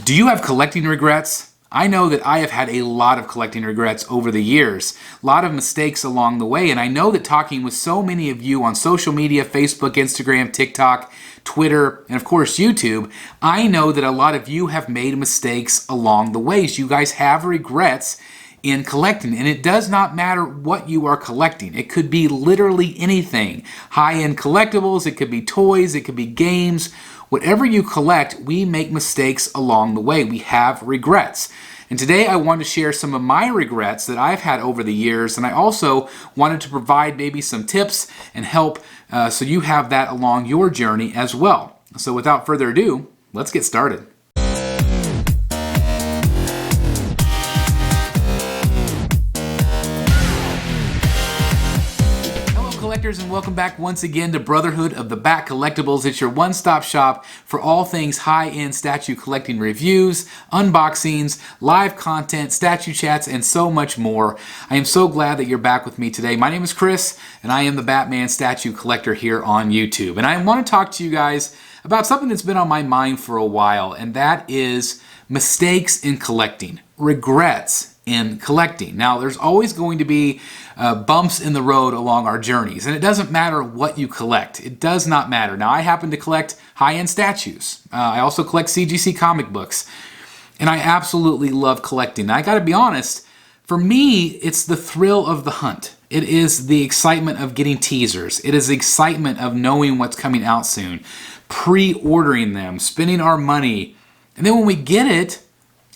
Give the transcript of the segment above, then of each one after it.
Do you have collecting regrets? I know that I have had a lot of collecting regrets over the years, a lot of mistakes along the way, and I know that talking with so many of you on social media, Facebook, Instagram, TikTok, Twitter, and of course YouTube, I know that a lot of you have made mistakes along the ways. You guys have regrets in collecting, and it does not matter what you are collecting. It could be literally anything. High-end collectibles, it could be toys, it could be games. Whatever you collect, we make mistakes along the way. We have regrets. And today I want to share some of my regrets that I've had over the years, and I also wanted to provide maybe some tips and help so you have that along your journey as well. So without further ado, let's get started. Collectors, and welcome back once again to Brotherhood of the Bat Collectibles. It's your one-stop shop for all things high-end statue collecting reviews, unboxings, live content, statue chats, and so much more. I am so glad that you're back with me today. My name is Chris, and I am the Batman statue collector here on YouTube. And I want to talk to you guys about something that's been on my mind for a while, and that is mistakes in collecting, regrets in collecting. Now, there's always going to be bumps in the road along our journeys, and it doesn't matter what you collect. It does not matter. Now, I happen to collect high-end statues. I also collect CGC comic books, and I absolutely love collecting. Now, I gotta be honest, for me, it's the thrill of the hunt. It is the excitement of getting teasers. It is the excitement of knowing what's coming out soon, pre-ordering them, spending our money, and then when we get it,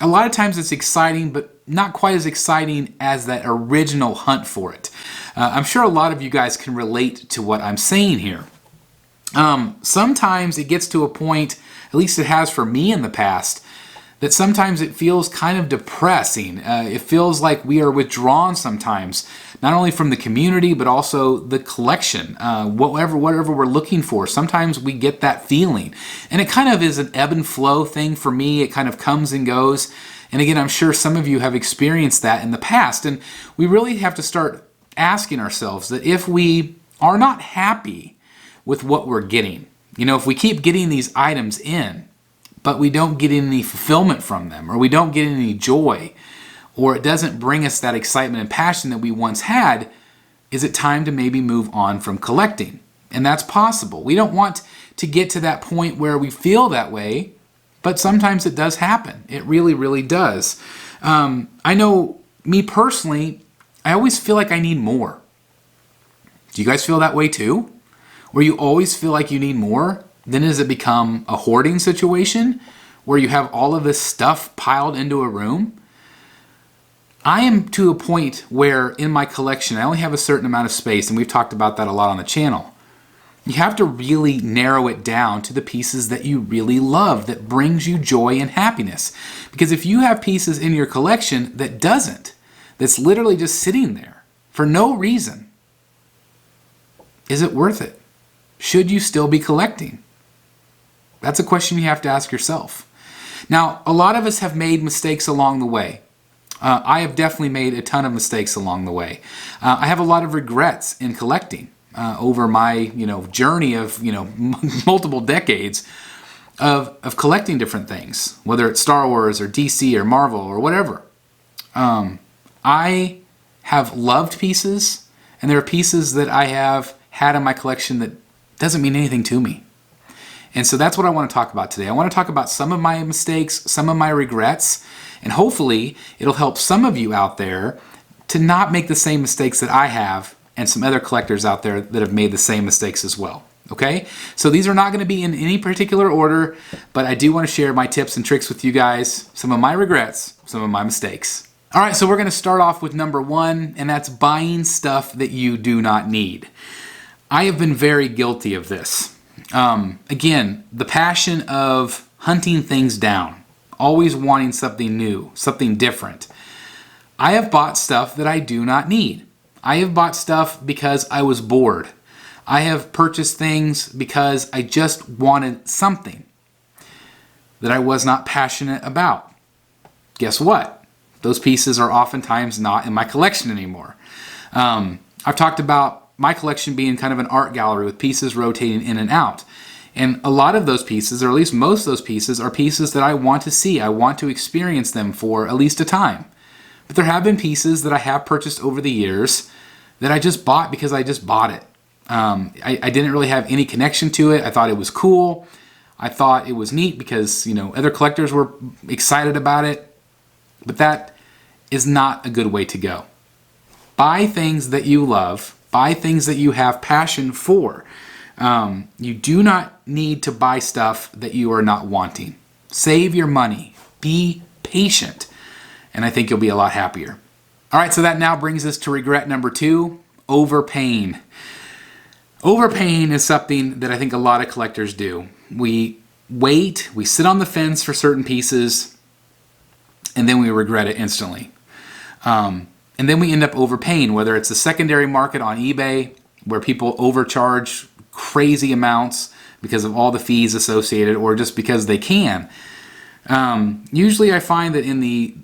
a lot of times it's exciting, but not quite as exciting as that original hunt for it. I'm sure a lot of you guys can relate to what I'm saying here. Sometimes it gets to a point, at least it has for me in the past, that sometimes it feels kind of depressing. It feels like we are withdrawn sometimes, not only from the community, but also the collection, whatever we're looking for. Sometimes we get that feeling. And it kind of is an ebb and flow thing for me. It kind of comes and goes. And again, I'm sure some of you have experienced that in the past. And we really have to start asking ourselves that if we are not happy with what we're getting, if we keep getting these items in, but we don't get any fulfillment from them, or we don't get any joy, or it doesn't bring us that excitement and passion that we once had, is it time to maybe move on from collecting? And that's possible. We don't want to get to that point where we feel that way, but sometimes it does happen. It really, really does. I know, me personally, I always feel like I need more. Do you guys feel that way too? Where you always feel like you need more? Then does it become a hoarding situation where you have all of this stuff piled into a room? I am to a point where in my collection I only have a certain amount of space, and we've talked about that a lot on the channel. You have to really narrow it down to the pieces that you really love, that brings you joy and happiness. Because if you have pieces in your collection that doesn't, that's literally just sitting there for no reason, is it worth it? Should you still be collecting? That's a question you have to ask yourself. Now, a lot of us have made mistakes along the way. I have definitely made a ton of mistakes along the way. I have a lot of regrets in collecting over my journey of multiple decades of collecting different things, whether it's Star Wars or DC or Marvel or whatever. I have loved pieces, and there are pieces that I have had in my collection that doesn't mean anything to me. And so that's what I want to talk about today. I want to talk about some of my mistakes, some of my regrets, and hopefully it'll help some of you out there to not make the same mistakes that I have and some other collectors out there that have made the same mistakes as well. Okay? So these are not going to be in any particular order, but I do want to share my tips and tricks with you guys, some of my regrets, some of my mistakes. All right, so we're going to start off with number one, and that's buying stuff that you do not need. I have been very guilty of this. Again, the passion of hunting things down, always wanting something new, something different. I have bought stuff that I do not need. I have bought stuff because I was bored. I have purchased things because I just wanted something that I was not passionate about. Guess what? Those pieces are oftentimes not in my collection anymore. I've talked about my collection being kind of an art gallery with pieces rotating in and out. And a lot of those pieces, or at least most of those pieces, are pieces that I want to see. I want to experience them for at least a time. But there have been pieces that I have purchased over the years that I just bought because I just bought it. I didn't really have any connection to it. I thought it was cool. I thought it was neat because, other collectors were excited about it. But that is not a good way to go. Buy things that you love. Buy things that you have passion for. You do not need to buy stuff that you are not wanting. Save your money. Be patient. And I think you'll be a lot happier. All right, so that now brings us to regret number 2, overpaying. Overpaying is something that I think a lot of collectors do. We wait, we sit on the fence for certain pieces, and then we regret it instantly. And then we end up overpaying, whether it's the secondary market on eBay, where people overcharge crazy amounts because of all the fees associated, or just because they can. Usually I find that in the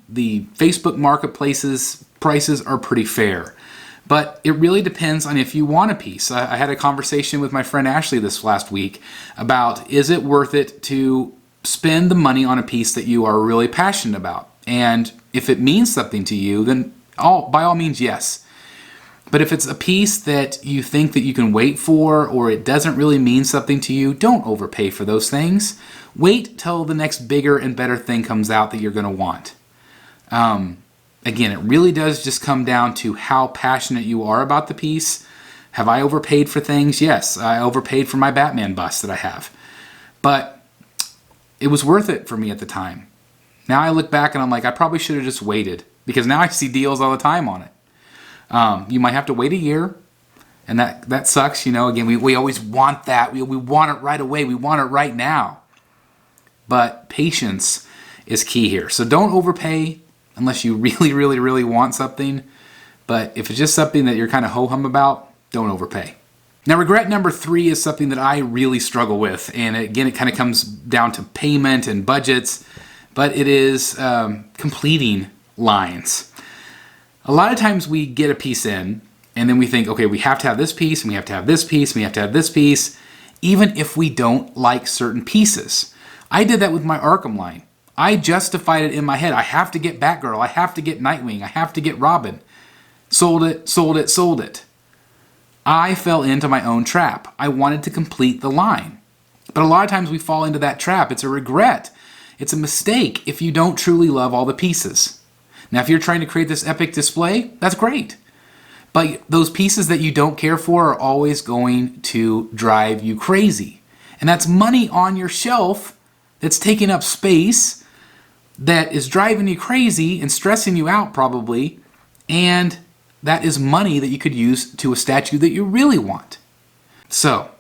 Facebook marketplaces, prices are pretty fair. But it really depends on if you want a piece. I had a conversation with my friend Ashley this last week about, is it worth it to spend the money on a piece that you are really passionate about? And if it means something to you, then by all means, yes. But if it's a piece that you think that you can wait for, or it doesn't really mean something to you, don't overpay for those things. Wait till the next bigger and better thing comes out that you're going to want. Again, it really does just come down to how passionate you are about the piece. Have I overpaid for things? Yes, I overpaid for my Batman bust that I have. But it was worth it for me at the time. Now I look back and I'm like, I probably should have just waited, because now I see deals all the time on it. You might have to wait a year, and that sucks. Again, we always want that. We want it right away. We want it right now. But patience is key here. So don't overpay unless you really, really, really want something. But if it's just something that you're kind of ho-hum about, don't overpay. Now, regret number 3 is something that I really struggle with. And again, it kind of comes down to payment and budgets. But it is completing lines. A lot of times we get a piece in, and then we think, okay, we have to have this piece, and we have to have this piece, and we have to have this piece, even if we don't like certain pieces. I did that with my Arkham line. I justified it in my head. I have to get Batgirl. I have to get Nightwing. I have to get Robin. Sold it, sold it, sold it. I fell into my own trap. I wanted to complete the line. But a lot of times we fall into that trap. It's a regret. It's a mistake if you don't truly love all the pieces. Now, if you're trying to create this epic display, that's great. But those pieces that you don't care for are always going to drive you crazy. And that's money on your shelf that's taking up space, that is driving you crazy and stressing you out probably, and that is money that you could use to a statue that you really want. So,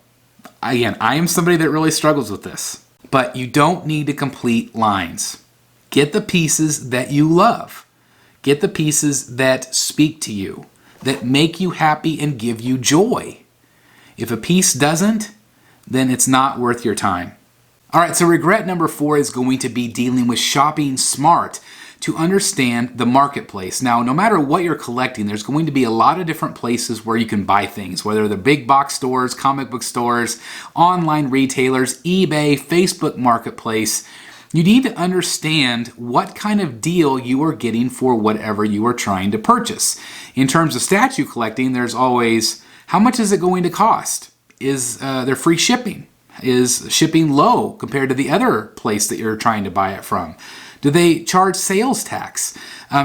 again, I am somebody that really struggles with this, but you don't need to complete lines. Get the pieces that you love. Get the pieces that speak to you, that make you happy and give you joy. If a piece doesn't, then it's not worth your time. All right, so regret number 4 is going to be dealing with shopping smart to understand the marketplace. Now, no matter what you're collecting, there's going to be a lot of different places where you can buy things, whether they're big box stores, comic book stores, online retailers, eBay, Facebook Marketplace. You need to understand what kind of deal you are getting for whatever you are trying to purchase. In terms of statue collecting, there's always, how much is it going to cost? Is there free shipping? Is shipping low compared to the other place that you're trying to buy it from? Do they charge sales tax?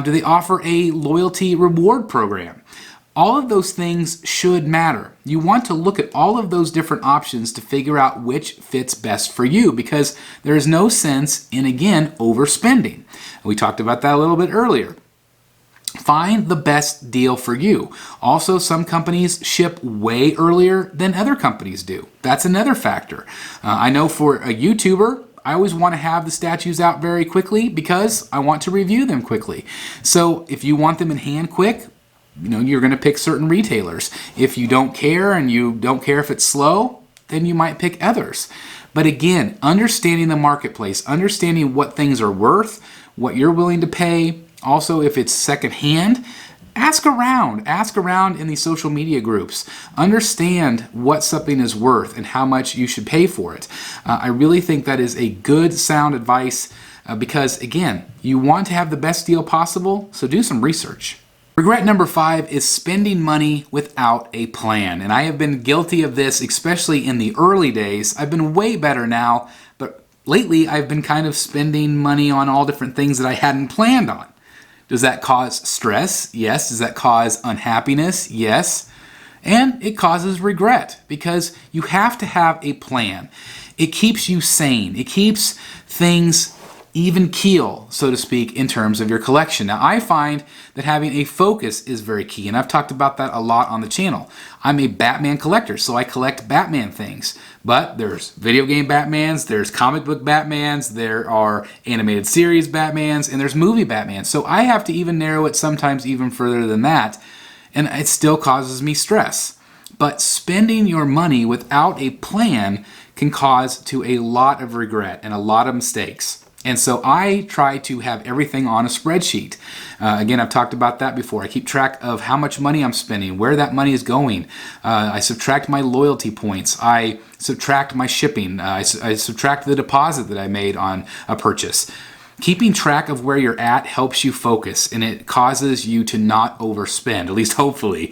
Do they offer a loyalty reward program? All of those things should matter. You want to look at all of those different options to figure out which fits best for you, because there is no sense in, again, overspending. We talked about that a little bit earlier. Find the best deal for you. Also, some companies ship way earlier than other companies do. That's another factor. I know for a YouTuber, I always want to have the statues out very quickly because I want to review them quickly. So if you want them in hand quick, you're going to pick certain retailers. If you don't care and you don't care if it's slow, then you might pick others. But again, understanding the marketplace, understanding what things are worth, what you're willing to pay. Also, if it's secondhand, ask around in these social media groups. Understand what something is worth and how much you should pay for it. I really think that is a good, sound advice because, again, you want to have the best deal possible, so do some research. Regret number 5 is spending money without a plan. And I have been guilty of this, especially in the early days. I've been way better now, but lately I've been kind of spending money on all different things that I hadn't planned on. Does that cause stress? Yes. Does that cause unhappiness? Yes. And it causes regret because you have to have a plan. It keeps you sane. It keeps things even keel, so to speak, in terms of your collection. Now, I find that having a focus is very key, and I've talked about that a lot on the channel. I'm a Batman collector, so I collect Batman things. But there's video game Batmans, there's comic book Batmans, there are animated series Batmans, and there's movie Batmans. So I have to even narrow it sometimes even further than that, and it still causes me stress. But spending your money without a plan can cause to a lot of regret and a lot of mistakes. And so I try to have everything on a spreadsheet. Again, I've talked about that before. I keep track of how much money I'm spending, where that money is going. I subtract my loyalty points. I subtract my shipping. I subtract the deposit that I made on a purchase. Keeping track of where you're at helps you focus, and it causes you to not overspend, at least hopefully,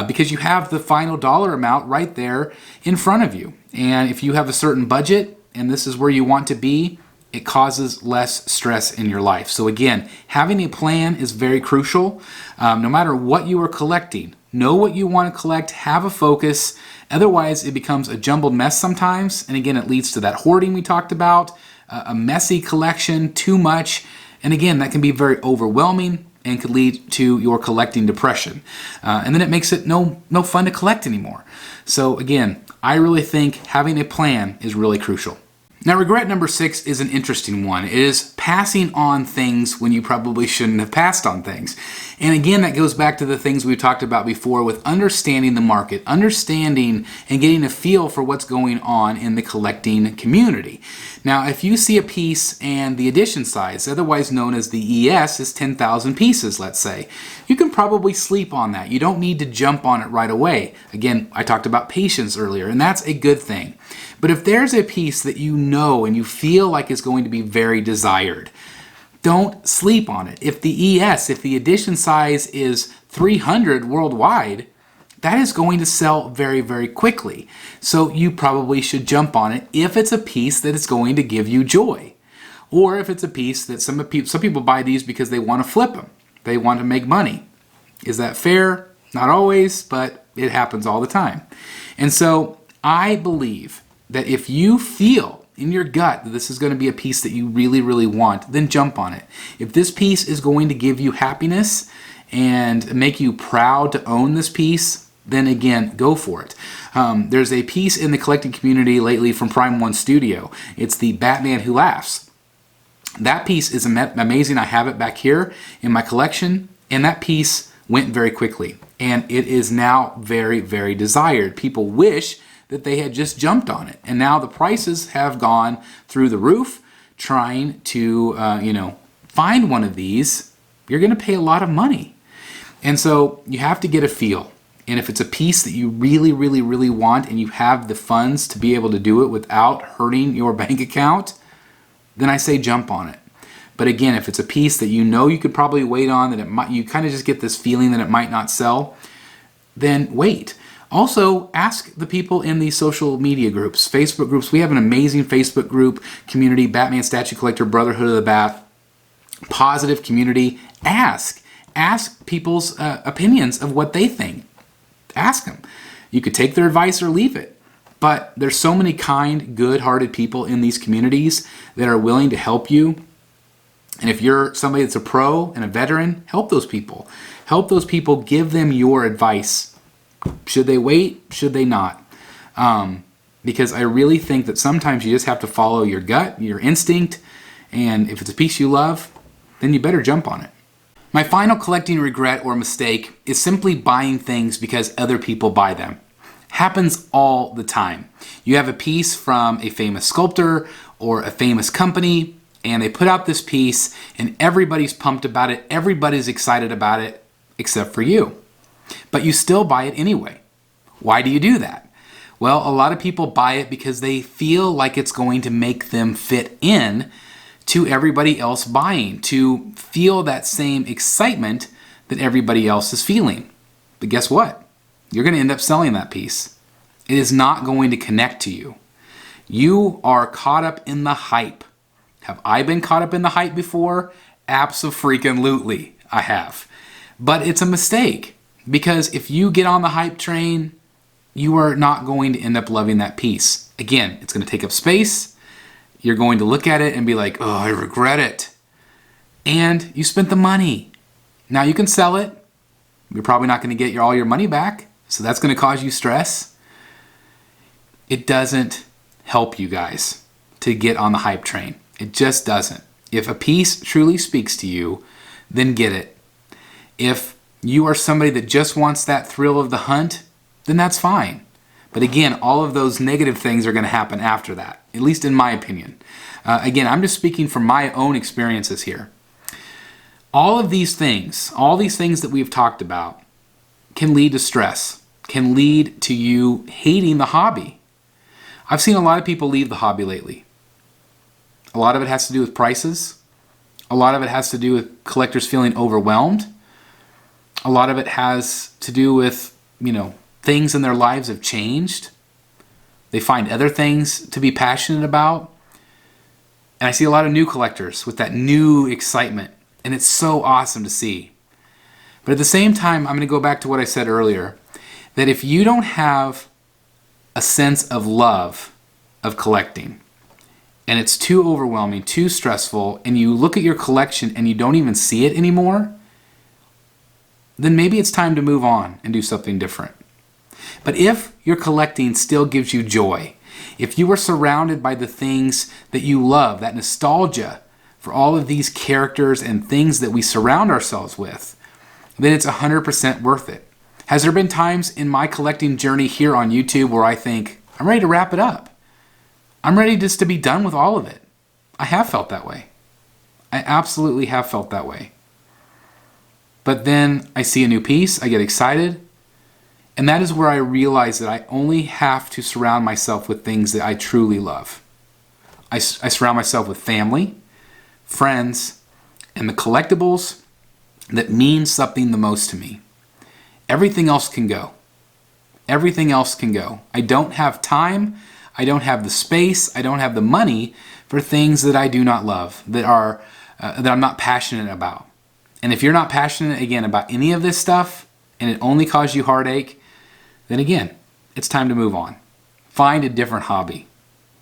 because you have the final dollar amount right there in front of you. And if you have a certain budget and this is where you want to be, it causes less stress in your life. So again, having a plan is very crucial. No matter what you are collecting, know what you want to collect, have a focus. Otherwise, it becomes a jumbled mess sometimes. And again, it leads to that hoarding we talked about, a messy collection, too much. And again, that can be very overwhelming and could lead to your collecting depression. And then it makes it no fun to collect anymore. So again, I really think having a plan is really crucial. Now, regret number 6 is an interesting one. It is passing on things when you probably shouldn't have passed on things. And again, that goes back to the things we've talked about before with understanding the market, understanding and getting a feel for what's going on in the collecting community. Now, if you see a piece and the edition size, otherwise known as the ES, is 10,000 pieces, let's say, you can probably sleep on that. You don't need to jump on it right away. Again, I talked about patience earlier, and that's a good thing. But if there's a piece that you know and you feel like is going to be very desired, don't sleep on it. If the ES, if the edition size is 300 worldwide, that is going to sell very, very quickly. So you probably should jump on it if it's a piece that is going to give you joy. Or if it's a piece that some people buy these because they want to flip them. They want to make money. Is that fair? Not always, but it happens all the time. And so I believe that if you feel in your gut that this is going to be a piece that you really, really want, then jump on it. If this piece is going to give you happiness and make you proud to own this piece, then again, go for it. There's a piece in the collecting community lately from Prime One Studio. It's the Batman Who Laughs. That piece is amazing. I have it back here in my collection, and that piece went very quickly. And it is now very, very desired. People wish that they had just jumped on it. And now the prices have gone through the roof. Trying to, find one of these, you're going to pay a lot of money. And so you have to get a feel. And if it's a piece that you really, really, really want and you have the funds to be able to do it without hurting your bank account, then I say jump on it. But again, if it's a piece that you know you could probably wait on, that you kind of just get this feeling that it might not sell, then wait. Also, ask the people in these social media groups, Facebook groups. We have an amazing Facebook group community, Batman Statue Collector, Brotherhood of the Bat, positive community. Ask people's opinions of what they think. Ask them. You could take their advice or leave it. But there's so many kind, good-hearted people in these communities that are willing to help you. And if you're somebody that's a pro and a veteran, help those people. Help those people, give them your advice. Should they wait? Should they not? Because I really think that sometimes you just have to follow your gut, your instinct, and if it's a piece you love, then you better jump on it. My final collecting regret or mistake is simply buying things because other people buy them. Happens all the time. You have a piece from a famous sculptor or a famous company, and they put out this piece, and everybody's pumped about it, everybody's excited about it, except for you. But you still buy it anyway. Why do you do that? Well, a lot of people buy it because they feel like it's going to make them fit in to everybody else buying, to feel that same excitement that everybody else is feeling. But guess what? You're going to end up selling that piece. It is not going to connect to you. You are caught up in the hype. Have I been caught up in the hype before? Abso-freaking-lutely, I have. But it's a mistake, because if you get on the hype train, you are not going to end up loving that piece. Again, it's going to take up space. You're going to look at it and be like, oh, I regret it. And you spent the money. Now you can sell it. You're probably not going to get all your money back, so that's going to cause you stress. It doesn't help you guys to get on the hype train. It just doesn't. If a piece truly speaks to you, then get it. If you are somebody that just wants that thrill of the hunt, then that's fine. But again, all of those negative things are going to happen after that, at least in my opinion. Again, I'm just speaking from my own experiences here. All these things that we've talked about can lead to stress, can lead to you hating the hobby. I've seen a lot of people leave the hobby lately. A lot of it has to do with prices. A lot of it has to do with collectors feeling overwhelmed. A lot of it has to do with, things in their lives have changed. They find other things to be passionate about. And I see a lot of new collectors with that new excitement. And it's so awesome to see. But at the same time, I'm going to go back to what I said earlier, that if you don't have a sense of love of collecting, and it's too overwhelming, too stressful, and you look at your collection and you don't even see it anymore, then maybe it's time to move on and do something different. But if your collecting still gives you joy, if you are surrounded by the things that you love, that nostalgia for all of these characters and things that we surround ourselves with, then it's 100% worth it. Has there been times in my collecting journey here on YouTube where I think, I'm ready to wrap it up? I'm ready just to be done with all of it. I have felt that way. I absolutely have felt that way. But then I see a new piece, I get excited, and that is where I realize that I only have to surround myself with things that I truly love. I surround myself with family, friends, and the collectibles that mean something the most to me. Everything else can go. Everything else can go. I don't have time, I don't have the space, I don't have the money for things that I do not love, that I'm not passionate about. And if you're not passionate, again, about any of this stuff, and it only causes you heartache, then again, it's time to move on. Find a different hobby.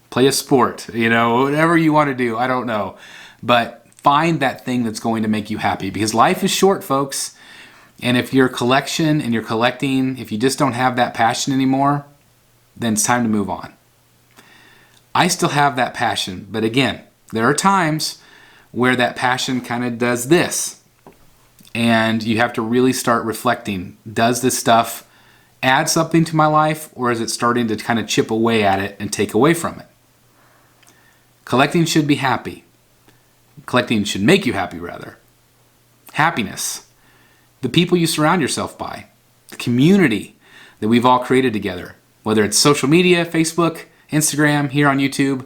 Play a sport, whatever you want to do, I don't know. But find that thing that's going to make you happy, because life is short, folks. And if your collection and your collecting, if you just don't have that passion anymore, then it's time to move on. I still have that passion, but again, there are times where that passion kind of does this. And you have to really start reflecting, does this stuff add something to my life, or is it starting to kind of chip away at it and take away from it? Collecting should be happy. Collecting should make you happy, rather. Happiness. The people you surround yourself by. The community that we've all created together. Whether it's social media, Facebook, Instagram, here on YouTube.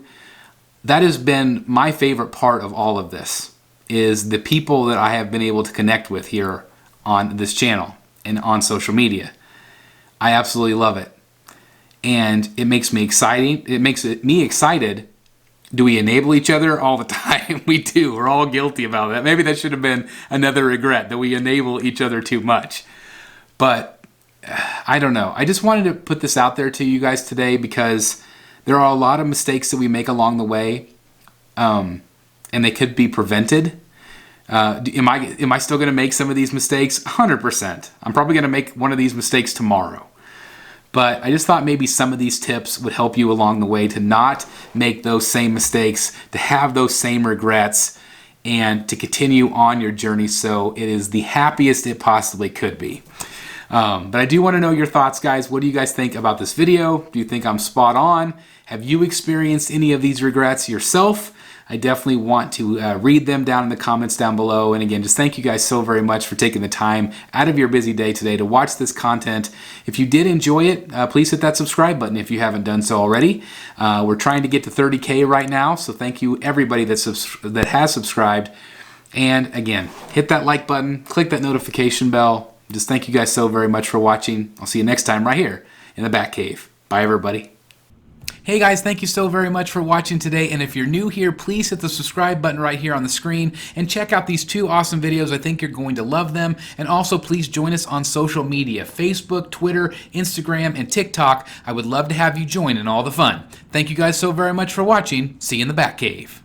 That has been my favorite part of all of this, is the people that I have been able to connect with here on this channel and on social media. I absolutely love it. And it makes me exciting. It makes me excited. Do we enable each other all the time? We do. We're all guilty about that. Maybe that should have been another regret, that we enable each other too much. But I don't know. I just wanted to put this out there to you guys today, because there are a lot of mistakes that we make along the way, and they could be prevented. Am I still going to make some of these mistakes? 100%. I'm probably going to make one of these mistakes tomorrow. But I just thought maybe some of these tips would help you along the way to not make those same mistakes, to have those same regrets, and to continue on your journey so it is the happiest it possibly could be. But I do want to know your thoughts, guys. What do you guys think about this video? Do you think I'm spot on? Have you experienced any of these regrets yourself? I definitely want to read them down in the comments down below. And again, just thank you guys so very much for taking the time out of your busy day today to watch this content. If you did enjoy it, please hit that subscribe button if you haven't done so already. We're trying to get to 30K right now, so thank you everybody that has subscribed. And again, hit that like button, click that notification bell. Just thank you guys so very much for watching. I'll see you next time right here in the Batcave. Bye, everybody. Hey guys, thank you so very much for watching today, and if you're new here, please hit the subscribe button right here on the screen and check out these 2 awesome videos. I think you're going to love them. And also please join us on social media, Facebook, Twitter, Instagram, and TikTok. I would love to have you join in all the fun. Thank you guys so very much for watching. See you in the Batcave.